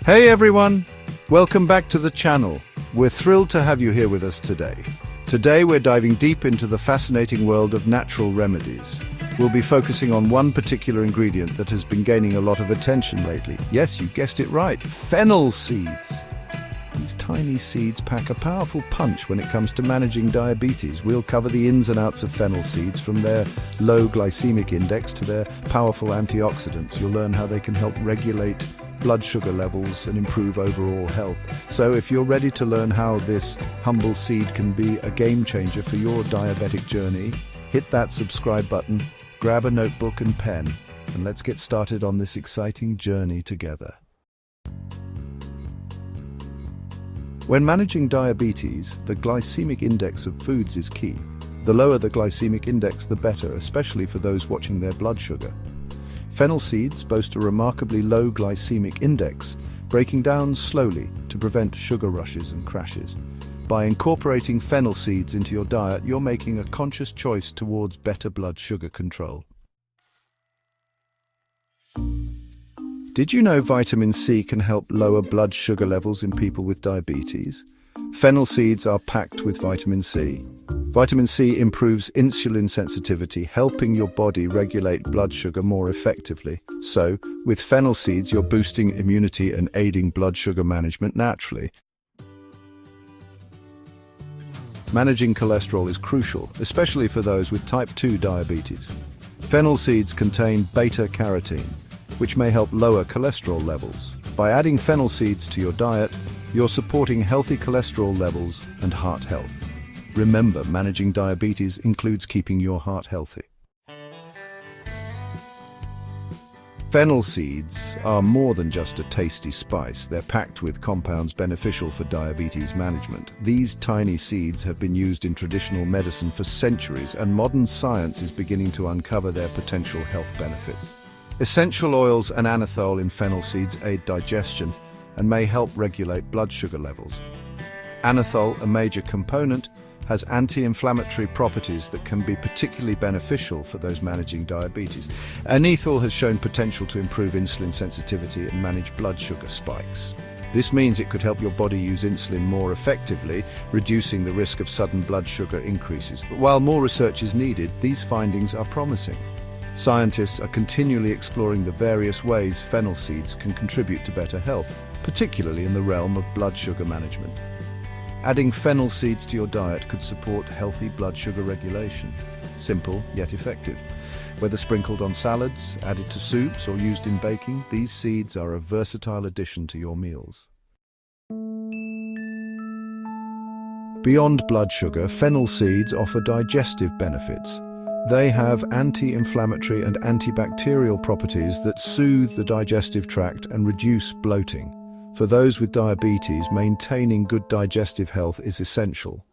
Hey everyone! Welcome back to the channel. We're thrilled to have you here with us today. Today we're diving deep into the fascinating world of natural remedies. We'll be focusing on one particular ingredient that has been gaining a lot of attention lately. Yes, you guessed it right, fennel seeds. These tiny seeds pack a powerful punch when it comes to managing diabetes. We'll cover the ins and outs of fennel seeds, from their low glycemic index to their powerful antioxidants. You'll learn how they can help regulate blood sugar levels and improve overall health. So if you're ready to learn how this humble seed can be a game changer for your diabetic journey, hit that subscribe button, grab a notebook and pen, and let's get started on this exciting journey together. When managing diabetes, the glycemic index of foods is key. The lower the glycemic index, the better, especially for those watching their blood sugar. Fennel seeds boast a remarkably low glycemic index, breaking down slowly to prevent sugar rushes and crashes. By incorporating fennel seeds into your diet, you're making a conscious choice towards better blood sugar control. Did you know vitamin C can help lower blood sugar levels in people with diabetes? Fennel seeds are packed with vitamin C. Vitamin C improves insulin sensitivity, helping your body regulate blood sugar more effectively. So, with fennel seeds, you're boosting immunity and aiding blood sugar management naturally. Managing cholesterol is crucial, especially for those with type 2 diabetes. Fennel seeds contain beta-carotene, which may help lower cholesterol levels. By adding fennel seeds to your diet, you're supporting healthy cholesterol levels and heart health. Remember, managing diabetes includes keeping your heart healthy. Fennel seeds are more than just a tasty spice. They're packed with compounds beneficial for diabetes management. These tiny seeds have been used in traditional medicine for centuries, and modern science is beginning to uncover their potential health benefits. Essential oils and anethole in fennel seeds aid digestion and may help regulate blood sugar levels. Anethole, a major component, has anti-inflammatory properties that can be particularly beneficial for those managing diabetes. Anethole has shown potential to improve insulin sensitivity and manage blood sugar spikes. This means it could help your body use insulin more effectively, reducing the risk of sudden blood sugar increases. But while more research is needed, these findings are promising. Scientists are continually exploring the various ways fennel seeds can contribute to better health, particularly in the realm of blood sugar management. Adding fennel seeds to your diet could support healthy blood sugar regulation. Simple yet effective. Whether sprinkled on salads, added to soups, or used in baking, these seeds are a versatile addition to your meals. Beyond blood sugar, fennel seeds offer digestive benefits. They have anti-inflammatory and antibacterial properties that soothe the digestive tract and reduce bloating. For those with diabetes, maintaining good digestive health is essential.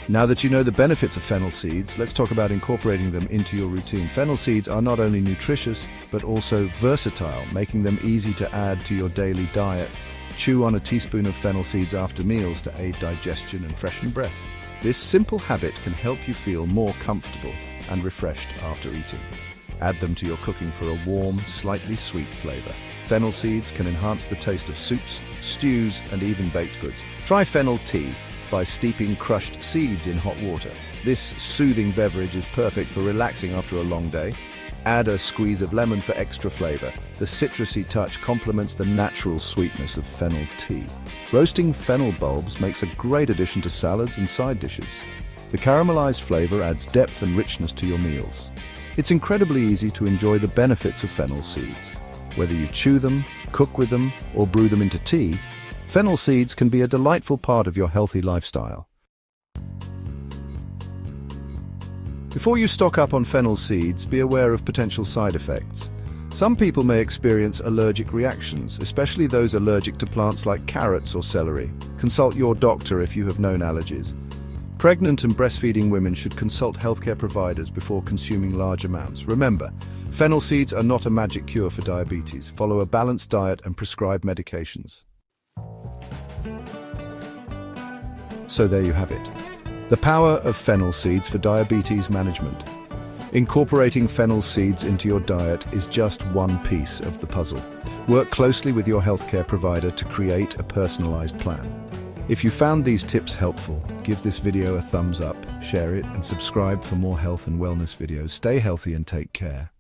Now that you know the benefits of fennel seeds, let's talk about incorporating them into your routine. Fennel seeds are not only nutritious, but also versatile, making them easy to add to your daily diet. Chew on a teaspoon of fennel seeds after meals to aid digestion and freshen breath. This simple habit can help you feel more comfortable and refreshed after eating. Add them to your cooking for a warm, slightly sweet flavor. Fennel seeds can enhance the taste of soups, stews, and even baked goods. Try fennel tea by steeping crushed seeds in hot water. This soothing beverage is perfect for relaxing after a long day. Add a squeeze of lemon for extra flavor. The citrusy touch complements the natural sweetness of fennel tea. Roasting fennel bulbs makes a great addition to salads and side dishes. The caramelized flavor adds depth and richness to your meals. It's incredibly easy to enjoy the benefits of fennel seeds. Whether you chew them, cook with them, or brew them into tea, fennel seeds can be a delightful part of your healthy lifestyle. Before you stock up on fennel seeds, be aware of potential side effects. Some people may experience allergic reactions, especially those allergic to plants like carrots or celery. Consult your doctor if you have known allergies. Pregnant and breastfeeding women should consult healthcare providers before consuming large amounts. Remember, fennel seeds are not a magic cure for diabetes. Follow a balanced diet and prescribe medications. So there you have it. The power of fennel seeds for diabetes management. Incorporating fennel seeds into your diet is just one piece of the puzzle. Work closely with your healthcare provider to create a personalized plan. If you found these tips helpful, give this video a thumbs up, share it, and subscribe for more health and wellness videos. Stay healthy and take care.